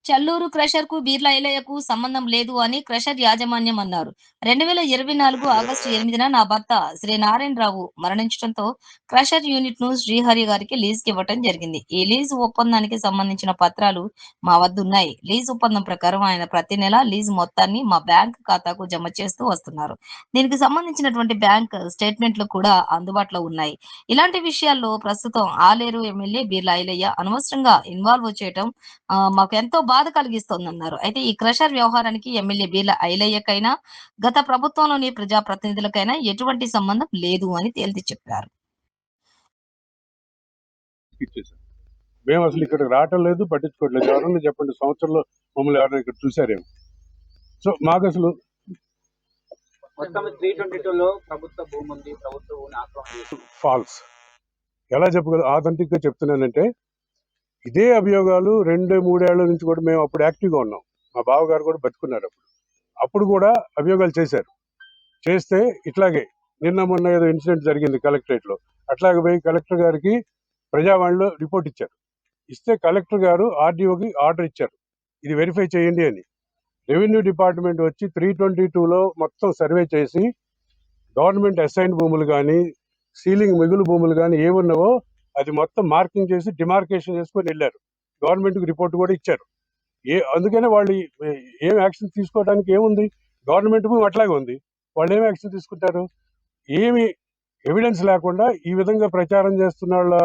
చల్లూరు క్రషర్‌కు, బీర్లా ఐలయ్యకు సంబంధం లేదు అని క్రషర్ యాజమాన్యం అన్నారు. 2024 ఆగస్టు 8న నా భర్త శ్రీ నారాయణరావు మరణించడంతో క్రషర్ యూనిట్‌ను శ్రీహరి గారికి లీజుకి ఇవ్వటం జరిగింది. ఈ లీజు ఒప్పందానికి సంబంధించిన పత్రాలు మా వద్దున్నాయి. లీజు ఒప్పందం ప్రకారం ఆయన ప్రతి నెల లీజు మొత్తాన్ని మా బ్యాంక్ ఖాతాకు జమ చేస్తూ వస్తున్నారు. దీనికి సంబంధించినటువంటి బ్యాంక్ స్టేట్‌మెంట్‌లు కూడా అందుబాటులో ఉన్నాయి. ఇలాంటి విషయాల్లో ప్రస్తుతం ఆలేరు ఎమ్మెల్యే బీర్లా ఐలయ్య అనవసరంగా ఇన్వాల్వ్ చేయటం మాకెంతో బాధ కలిగిస్తోందన్నారు. అయితే ఈ క్రషర్ వ్యవహారానికి ఎమ్మెల్యే బీర్ల ఐలయ్యకైనా, గత ప్రభుత్వంలోని ప్రజాప్రతినిధులకైనా ఎటువంటి సంబంధం లేదు అని తేల్చి చెప్పారు. మేము అసలు ఇక్కడ రావటం లేదు, పట్టించుకోవట్లేదు. ఎవరన్నా చెప్పండి, సంవత్సరంలో మమ్మల్ని ఎవరైనా ఇక్కడ చూసారేమో. సో మాకు అసలు ఫాల్స్ ఎలా చెప్పగలరు? ఆథెంటిక్ గా చెప్తున్నానంటే ఇదే అభియోగాలు 2-3 ఏళ్ల నుంచి కూడా మేము అప్పుడు యాక్టివ్గా ఉన్నాం. మా బావగారు కూడా బతుకున్నారు అప్పుడు కూడా అభియోగాలు చేశారు. చేస్తే ఇట్లాగే నిన్న మొన్న ఏదో ఇన్సిడెంట్ జరిగింది కలెక్టరేట్ లో. అట్లాగే పోయి కలెక్టర్ గారికి ప్రజావాణిలో రిపోర్ట్ ఇచ్చారు. ఇస్తే కలెక్టర్ గారు ఆర్డీఓకి ఆర్డర్ ఇచ్చారు, ఇది వెరిఫై చేయండి అని. రెవెన్యూ డిపార్ట్మెంట్ వచ్చి 322లో మొత్తం సర్వే చేసి గవర్నమెంట్ అసైన్ భూములు కానీ, సీలింగ్ మిగులు భూములు కానీ ఏమున్నావో అది మొత్తం మార్కింగ్ చేసి డిమార్కేషన్ చేసుకొని వెళ్ళారు. గవర్నమెంట్కి రిపోర్ట్ కూడా ఇచ్చారు. అందుకనే వాళ్ళు ఏం యాక్షన్ తీసుకోవడానికి ఏముంది? గవర్నమెంట్ భూమి అట్లాగే ఉంది, వాళ్ళు ఏం యాక్షన్ తీసుకుంటారు? ఏమి ఎవిడెన్స్ లేకుండా ఈ విధంగా ప్రచారం చేస్తున్న వాళ్ళ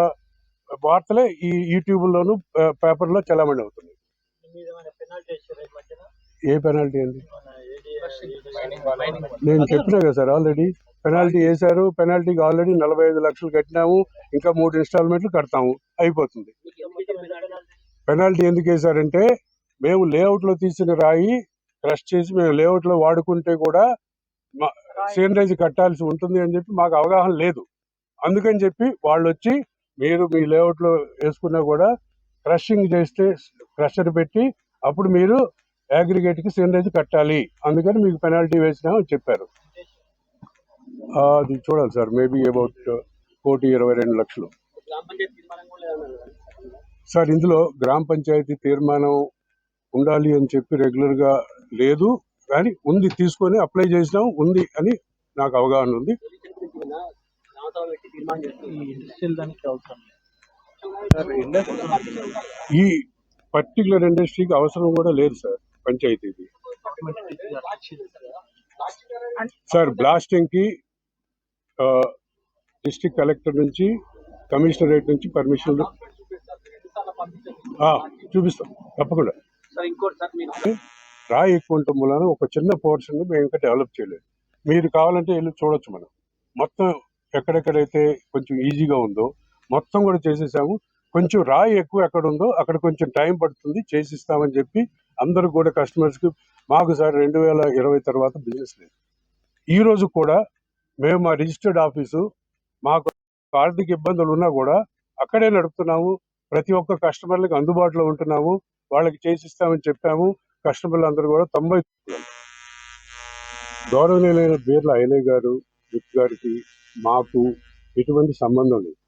వార్తలే ఈ యూట్యూబ్లోను పేపర్లో చలామణి అవుతుంది. ఏ పెనాల్టీ అండి? నేను చెప్పినా కదా సార్, ఆల్రెడీ పెనాల్టీ వేశారు. పెనాల్టీకి ఆల్రెడీ 45 లక్షలు కట్టినాము, ఇంకా 3 ఇన్స్టాల్మెంట్లు కడతాము, అయిపోతుంది. పెనాల్టీ ఎందుకు వేశారంటే మేము లేఅవుట్ లో తీసిన రాయి క్రష్ చేసి మేము లేఅవుట్ లో వాడుకుంటే కూడా సీనరేజ్ కట్టాల్సి ఉంటుంది అని చెప్పి మాకు అవగాహన లేదు. అందుకని చెప్పి వాళ్ళు వచ్చి మీరు మీ లేఅవుట్ లో వేసుకున్నా కూడా క్రషింగ్ చేస్తే క్రషర్ పెట్టి అప్పుడు మీరు అగ్రిగేట్ కి సీనరేజ్ కట్టాలి, అందుకని మీకు పెనాల్టీ వేసినామని చెప్పారు. అది చూడాలి సార్, మేబీ అబౌట్ 1,22 లక్షలు సార్. ఇందులో గ్రామ పంచాయతీ తీర్మానం ఉండాలి అని చెప్పి రెగ్యులర్ గా లేదు, కానీ ఉంది, తీసుకొని అప్లై చేసినాం, ఉంది అని నాకు అవగాహన ఉంది. ఈ పర్టికులర్ ఇండస్ట్రీకి అవసరం కూడా లేదు సార్ పంచాయతీది. సార్ బ్లాస్టింగ్ కి డిస్ట్రిక్ట్ కలెక్టర్ నుంచి, కమిషనరేట్ నుంచి పర్మిషన్ చూపిస్తాం తప్పకుండా. రాయి ఎక్కువ ఉండటం వలన ఒక చిన్న పోర్షన్ మేము ఇంకా డెవలప్ చేయలేదు. మీరు కావాలంటే వెళ్ళి చూడొచ్చు. మనం మొత్తం ఎక్కడెక్కడైతే కొంచెం ఈజీగా ఉందో మొత్తం కూడా చేసేసాము. కొంచెం రాయి ఎక్కువ ఎక్కడ ఉందో అక్కడ కొంచెం టైం పడుతుంది, చేసిస్తామని చెప్పి అందరూ కూడా కస్టమర్స్కి. మాకు సార్ 2020 తర్వాత బిజినెస్ లేదు. ఈ రోజు కూడా మేము మా రిజిస్టర్డ్ ఆఫీసు, మాకు ఆర్థిక ఇబ్బందులు ఉన్నా కూడా అక్కడే నడుపుతున్నాము. ప్రతి ఒక్క కస్టమర్లకు అందుబాటులో ఉంటున్నాము, వాళ్ళకి చేసిస్తామని చెప్పాము. కస్టమర్లు అందరూ కూడా 90 గౌరవనీయులైన బీర్ల ఐలయ్య గారు గారికి మాకు ఎటువంటి సంబంధం లేదు.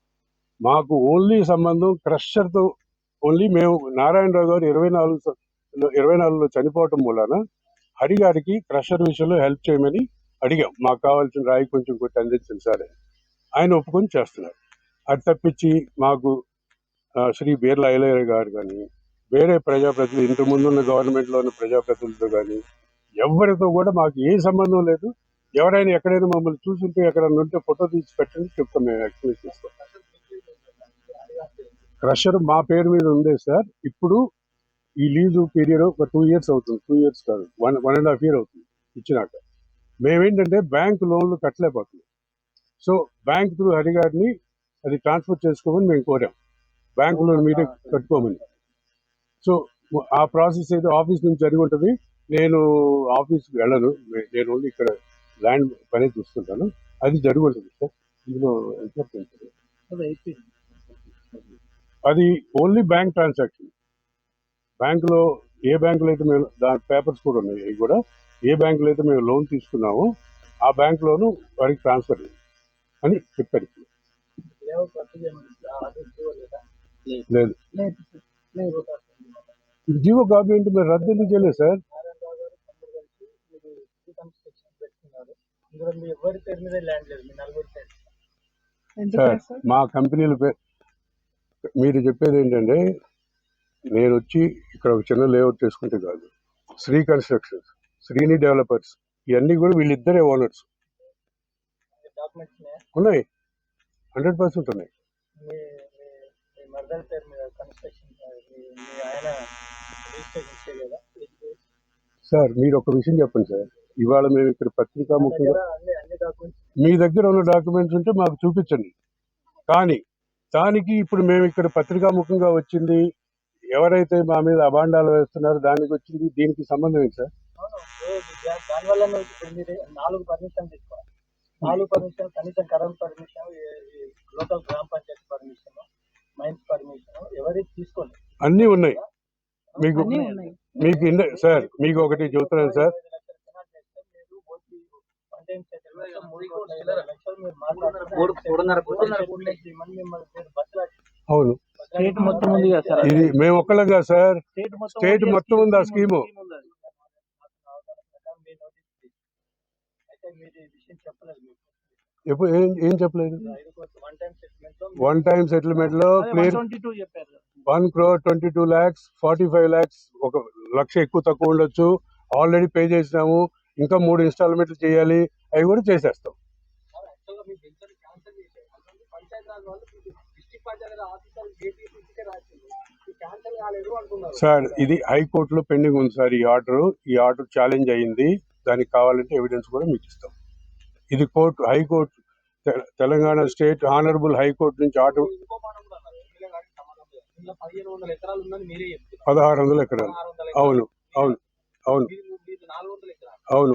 మాకు ఓన్లీ సంబంధం క్రషర్తో ఓన్లీ. మేము నారాయణరావు గారు 24లో చనిపోవటం మూలాన హరి గారికి క్రషర్ విషయంలో హెల్ప్ చేయమని అడిగాం. మాకు కావాల్సిన రాయి కొంచెం కొట్టి అందించండి సార్, ఆయన ఒప్పుకొని చేస్తున్నారు. అది తప్పించి మాకు శ్రీ బీర్ల ఐలయ్య గారు కానీ, వేరే ప్రజాప్రతినిధులు, ఇంతకు ముందు ఉన్న గవర్నమెంట్లో ఉన్న ప్రజాప్రతినిధులతో కానీ ఎవరితో కూడా మాకు ఏ సంబంధం లేదు. ఎవరైనా ఎక్కడైనా మమ్మల్ని చూసుంటే ఎక్కడైనా ఉంటే ఫోటో తీసి పెట్టండి, చెప్తాం, మేము ఎక్స్ప్లెయిన్ చేస్తాం. క్రషర్ మా పేరు మీద ఉంది సార్. ఇప్పుడు ఈ లీజు పీరియడ్ ఒక 2 years అవుతుంది. 2 years కాదు, 1.5 year అవుతుంది ఇచ్చినాక. మేమేంటంటే బ్యాంక్ లోన్లు కట్టలేకపోతున్నాం. సో బ్యాంక్ త్రూ హరి గారిని అది ట్రాన్స్ఫర్ చేసుకోమని మేము కోరాం, బ్యాంక్ లోన్ మీదే కట్టుకోమని. సో ఆ ప్రాసెస్ అయితే ఆఫీస్ నుంచి జరిగి ఉంటుంది. నేను ఆఫీస్కి వెళ్ళను, నేను ఓన్లీ ఇక్కడ ల్యాండ్ పని చూస్తుంటాను. అది జరిగి ఉంటుంది సార్. ఇందులో అది ఓన్లీ బ్యాంక్ ట్రాన్సాక్షన్. బ్యాంకులో ఏ బ్యాంకులో అయితే మేము, దాని పేపర్స్ కూడా ఉన్నాయి, అవి కూడా ఏ బ్యాంకులో అయితే మేము లోన్ తీసుకున్నామో ఆ బ్యాంకులోను వారికి ట్రాన్స్ఫర్ అని చెప్పారు. లేదు జీవో కాపీ ఏంటి మరి రద్దు ఎందుకు చేయలేదు సార్? నారాయణరావు గారు తమ్ముడు కలిసి మీరు రీకన్స్ట్రక్షన్ పెట్టుకున్నారు. ఇందులో మీ ఎవరి పేరు మీద ల్యాండ్ లేదు, మీ నలుగురి పేరు. సార్ మా కంపెనీల మీరు చెప్పేది ఏంటంటే నేను వచ్చి ఇక్కడ ఒక చిన్న లేఅవుట్ చేసుకుంటే కాదు, శ్రీ కన్స్ట్రక్షన్స్, శ్రీని డెవలపర్స్, ఇవన్నీ కూడా వీళ్ళిద్దరే ఓనర్స్ డాక్యుమెంట్స్ ఉన్నాయి, 100% ఉన్నాయి. మీ మీ మర్దర్ పేరు మీద కన్స్ట్రక్షన్ మీ ఆయన రిజిస్ట్రేషన్ చేయలేదా? సార్ మీరు ఒక విషయం చెప్పండి సార్, ఇవాళ మేము ఇక్కడ పత్రికాముఖంగా అన్ని డాక్యుమెంట్స్ మీ దగ్గర ఉన్న డాక్యుమెంట్స్ ఉంటే మాకు చూపించండి. కానీ దానికి ఇప్పుడు మేము ఇక్కడ పత్రికాముఖంగా వచ్చింది ఎవరైతే మా మీద అభాండాలు వేస్తున్నారో దానికి వచ్చింది, దీనికి సంబంధం ఏంటి సార్? దానివల్ల మీరు 4 పర్మిషన్ తీసుకోవాలి. 4 పర్మిషన్, కనీసం కరెంట్ పర్మిషన్, లోకల్ గ్రామ పంచాయతీ పర్మిషన్, మైన్స్ పర్మిషన్ ఎవరికి తీసుకోండి. అన్నీ ఉన్నాయి మీకు. సార్ మీకు ఒకటి చెబుతున్నాను సార్, అవును స్టేట్ మొత్తం ఉంది కదా సార్, ఇది మేము ఒక్కళ్ళంగా సార్, స్టేట్ మొత్తం ఉంది ఆ స్కీము. ఎప్పుడు ఏం చెప్పలేదు? 1 time settlement లో క్లియర్ 1 crore 22 lakhs 45 lakhs, 1 లక్ష ఎక్కువ తక్కువ ఉండొచ్చు, ఆల్రెడీ పే చేసినాము, ఇంకా 3 ఇన్స్టాల్మెంట్లు చేయాలి, అవి కూడా చేసేస్తాం. సార్ ఇది హైకోర్టులో పెండింగ్ ఉంది సార్, ఈ ఆర్డర్ ఛాలెంజ్ అయ్యింది, దానికి కావాలంటే ఎవిడెన్స్ కూడా మీకు ఇస్తాం. ఇది high court Telangana state honourable high court నుంచి ఆర్డర్. 1600 ఎకరాలు, అవును అవును అవును అవును.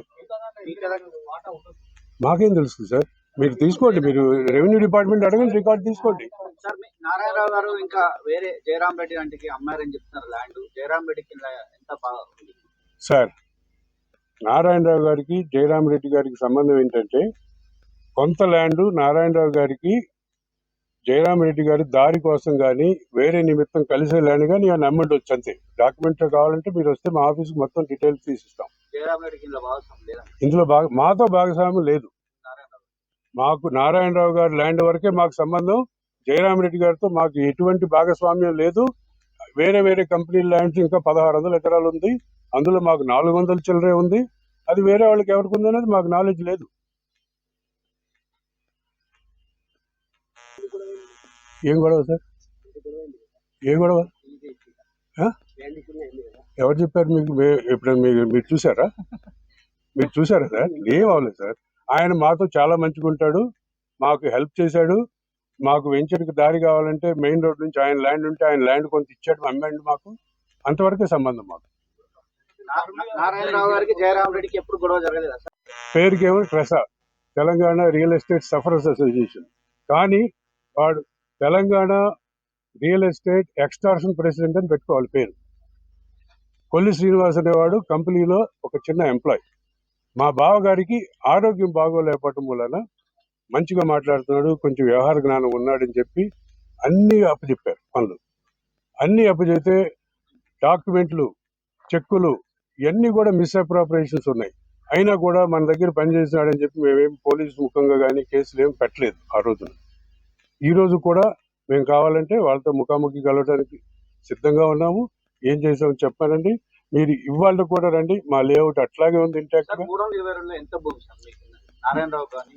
మాకేం తెలుసు సార్, మీరు తీసుకోండి, మీరు రెవెన్యూ డిపార్ట్మెంట్ అడగండి, రికార్డు తీసుకోండి. సార్ నారాయణరావు గారు ఇంకా వేరే జయరాం రెడ్డి గారికి అమ్మారని చెప్తున్నారు ల్యాండ్, జయరాం రెడ్డికి ఎంత బాగా ఉంది సార్? నారాయణరావు గారికి జయరాం రెడ్డి గారికి సంబంధం ఏంటంటే, కొంత ల్యాండ్ నారాయణరావు గారికి జయరాం రెడ్డి గారి దారి కోసం కానీ వేరే నిమిత్తం కలిసే ల్యాండ్ కానీ ఆయన అమ్మండొచ్చు అంతే. డాక్యుమెంట్ కావాలంటే మీరు వస్తే మా ఆఫీస్కి మొత్తం డీటెయిల్స్ తీసిస్తాం. జయరాం రెడ్డికి ఇందులో మాతో భాగస్వామ్యం లేదు. మాకు నారాయణరావు గారి ల్యాండ్ వరకే మాకు సంబంధం, జయరాం రెడ్డి గారితో మాకు ఎటువంటి భాగస్వామ్యం లేదు. వేరే వేరే కంపెనీ ల్యాండ్స్ ఇంకా 1600 ఎకరాలు ఉంది, అందులో మాకు 400 చిల్లరే ఉంది, అది వేరే వాళ్ళకి ఎవరికి ఉంది అనేది మాకు నాలెడ్జ్ లేదు. ఏం గొడవ సార్? ఏం గొడవ? ఎవరు చెప్పారు మీకు? ఎప్పుడైనా మీరు చూసారా? మీరు చూసారా సార్? ఏం అవ్వలేదు సార్, ఆయన మాతో చాలా మంచిగా ఉంటాడు, మాకు హెల్ప్ చేశాడు. మాకు వెంచర్కి దారి కావాలంటే మెయిన్ రోడ్ నుంచి ఆయన ల్యాండ్ ఉంటే ఆయన ల్యాండ్ కొంత ఇచ్చాడు, అమ్మాడు, మాకు అంతవరకే సంబంధం. మాకు నారాయణరావు గారికి జయరాం రెడ్డికి ఎప్పుడు గొడవ జరగలేదా సార్? పేరుకేమో TRESA, Telangana real estate sufferers association, కానీ వాడు Telangana real estate extortion president అని పెట్టుకోవాలి పేరు. కొల్లి శ్రీనివాస్ అనేవాడు కంపెనీలో ఒక చిన్న ఎంప్లాయ్. మా బావగారికి ఆరోగ్యం బాగోలేకపోవటం వలన మంచిగా మాట్లాడుతున్నాడు, కొంచెం వ్యవహార జ్ఞానం ఉన్నాడని చెప్పి అన్నీ అప్పచెప్పారు పనులు. అన్నీ అప్పచెప్తే డాక్యుమెంట్లు, చెక్కులు ఇవన్నీ కూడా మిస్అప్రాపరేషన్స్ ఉన్నాయి. అయినా కూడా మన దగ్గర పనిచేసినాడని చెప్పి మేమేం పోలీసు ముఖంగా కానీ కేసులు ఏం పెట్టలేదు ఆ రోజున. ఈ రోజు కూడా మేము కావాలంటే వాళ్ళతో ముఖాముఖి కలవడానికి సిద్ధంగా ఉన్నాము. ఏం చేసామని చెప్పానండి, మీరు ఇవాళ కూడా రండి, మా లేఅవుట్ అట్లాగే ఉంది ఇంటాక్ట్ గా.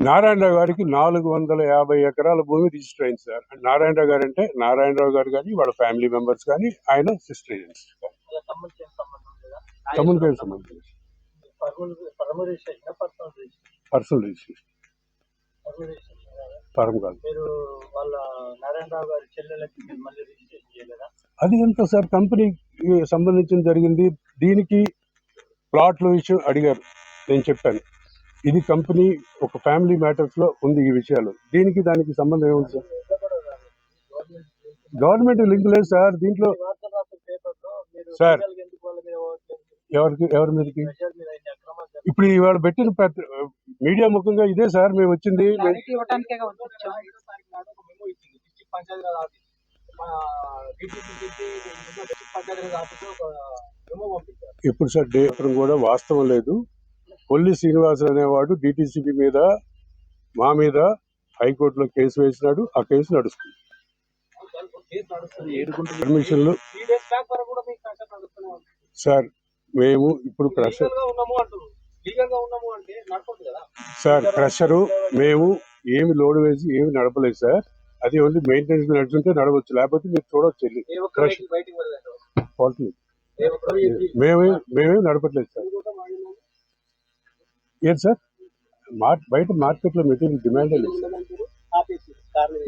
నారాయణరావు గారికి 450 ఎకరాల భూమి రిజిస్టర్ అయింది సార్. నారాయణరావు గారు అంటే నారాయణరావు గారు కానీ వాళ్ళ ఫ్యామిలీ మెంబర్స్ కానీ ఆయన సిస్టర్ ఏజెంట్స్ కానీ తమ్ముడికి సంబంధించి పర్సనల్ రిజిస్ట్రేషన్, పరం కాదు. అది ఎంత సార్, కంపెనీకి సంబంధించిన జరిగింది. దీనికి ప్లాట్ల విషయం అడిగారు, నేను చెప్పాను ఇది కంపెనీ ఒక ఫ్యామిలీ మ్యాటర్స్ లో ఉంది ఈ విషయాలు, దీనికి దానికి సంబంధం ఏముంది సార్? గవర్నమెంట్ లింక్ లేదు సార్ దీంట్లో. సార్ ఎవరి మీదకి ఇప్పుడు ఇవాళ పెట్టిన మీడియా ముఖంగా ఇదే సార్ మేము వచ్చింది. పంచాయతీ ఆఫీసు మెమో పంపించారు. ఎప్పుడు సార్ డే కూడా వాస్తవం లేదు. కొల్లి శ్రీనివాస్ అనేవాడు డిటిసిపి మీద మా మీద హైకోర్టులో కేసు వేసినాడు. ఆ కేసు నడుస్తుంది. కేసు నడుస్తుంది. పర్మిషన్లు 3 days బ్యాక్ వరకు కూడా మీకు క్రషర్ నడుస్తూనే ఉంది. సార్ మేము ఇప్పుడు క్రషర్ లీగల్ గా ఉన్నాము అంటున్నారు. లీగల్ గా ఉన్నాము అంటే నడపదు కదా సార్ క్రషరు మేము ఏమి లోడ్ వేసి ఏమి నడపలేదు సార్. అది ఓన్లీ మెయింటెనెన్స్ నడుచుంటే నడవచ్చు, లేకపోతే మీరు చూడవచ్చు వెళ్ళి ఏ ఒక్క క్రష్ వెహికల్ బయటికి వెళ్ళలేదు. ఫాల్ట్ లేదు. ఏ ఒక్క వెహికల్ మేమేం నడపట్లేదు సార్. ఏంటి సార్ బయట మార్కెట్లో మెటీరియల్ డిమాండ్ లేదు సార్. ఆపేసి కార్లు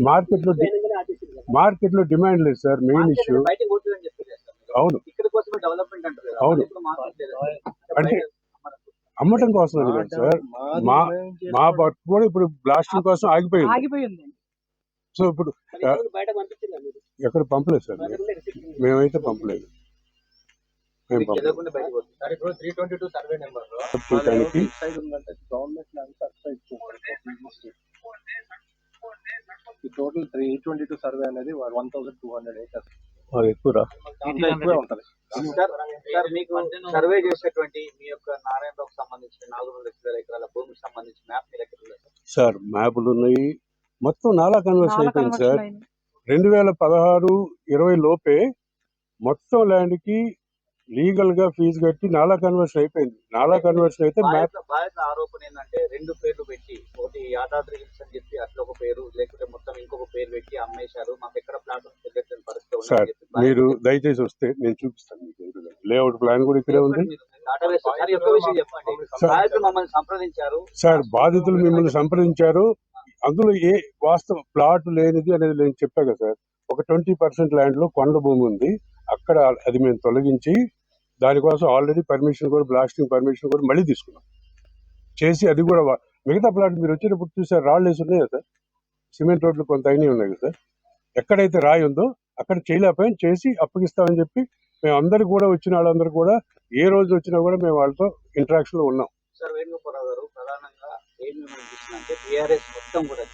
మార్కెట్లో డిమాండ్ లేదు సార్. మెయిన్ ఇష్యూ బయటికి పోతుందని చెప్పి చేస్తారు. అవును ఇక్కడ కోసమే డెవలప్మెంట్ అంటారు కదా. అవును. ఇప్పుడు మార్కెట్ లేదు. అంటే అమ్మటం కోసం అని కాదు సార్. మా వర్క్ కూడా ఇప్పుడు బ్లాస్టింగ్ కోసం ఆగిపోయింది. సో ఇప్పుడు బయట పంపించిందా మీరు? ఎక్కడ పంపలేదు సార్. మేమైతే పంపలేదు. మేము మీకు తెలియకుండా బయటకు పోతుంది. సరే ఇప్పుడు 322 సర్వే నెంబర్ లో పంపడానికి సైడ్ ఉందంటే government land subside total 322 survey అనేది 1200 acres. ఎక్కువ ఇంకా ఎక్కువే ఉంటది. సార్ మీకు సర్వే చేసేటువంటి మీ యొక్క నారాయణరావుకు సంబంధించిన 400 ఎకరాల భూమికి సంబంధించిన మ్యాప్ మీ దగ్గర ఉంది సార్. మ్యాపులు ఉన్నాయి. మొత్తం నాలా కన్వర్షన్ అయిపోయింది సార్. 2016-20 లోపే మొత్తం ల్యాండ్ కి లీగల్ గా ఫీజు కట్టి నాలా కన్వర్షన్ అయిపోయింది. నాలా కన్వర్షన్ అయితే మ్యాప్ బాధ్యత ఆరోపణ ఏంటంటే 2 పేర్లు పెట్టి, ఒకటి యాదాద్రి హిల్స్ అని చెప్పి అట్లా ఒక పేరు, లేకపోతే మొత్తం ఇంకొక పేరు పెట్టి అమ్మేశారు. మాకు ఎక్కడ ప్లాట్ తెలియని పరిస్థితి ఉంది సార్. అని చెప్పి మీరు దయచేసి వస్తే నేను చూపిస్తాను మీకు. లేఅవుట్ ప్లాన్ కూడా ఇక్కడే ఉంది దాటావేస్తారు. సార్, ఈ ఒక్క విషయం చెప్పండి. బాధితులు మమ్మల్ని సంప్రదించారు సార్. బాధితులు మిమ్మల్ని సంప్రదించారు. అందులో ఏ వాస్తవ ప్లాట్ లేనిది అనేది నేను చెప్పా కదా సార్. ఒక 20% ల్యాండ్ లో కొండ భూమి ఉంది. అక్కడ అది మేము తొలగించి దానికోసం ఆల్రెడీ పర్మిషన్ కూడా, బ్లాస్టింగ్ పర్మిషన్ కూడా మళ్ళీ తీసుకున్నాం చేసి. అది కూడా మిగతా ప్లాట్ మీరు వచ్చేటప్పుడు చూసారు, రాళ్ళు వేసి ఉన్నాయి కదా సార్. సిమెంట్ రోడ్లు కొంత అయినవి ఉన్నాయి కదా సార్. ఎక్కడైతే రాయి ఉందో అక్కడ చేయలేకపోయాం, చేసి అప్పగిస్తామని చెప్పి మేము అందరికి కూడా, వచ్చిన వాళ్ళందరూ కూడా ఏ రోజు వచ్చినా కూడా మేము వాళ్ళతో ఇంటరాక్షన్ లో ఉన్నాం. సార్. వేణుగోపాలరావు గారు ప్రధానంగా ఏం అనిపిస్తుందంటే టీఆర్ఎస్ మొత్తం కూడా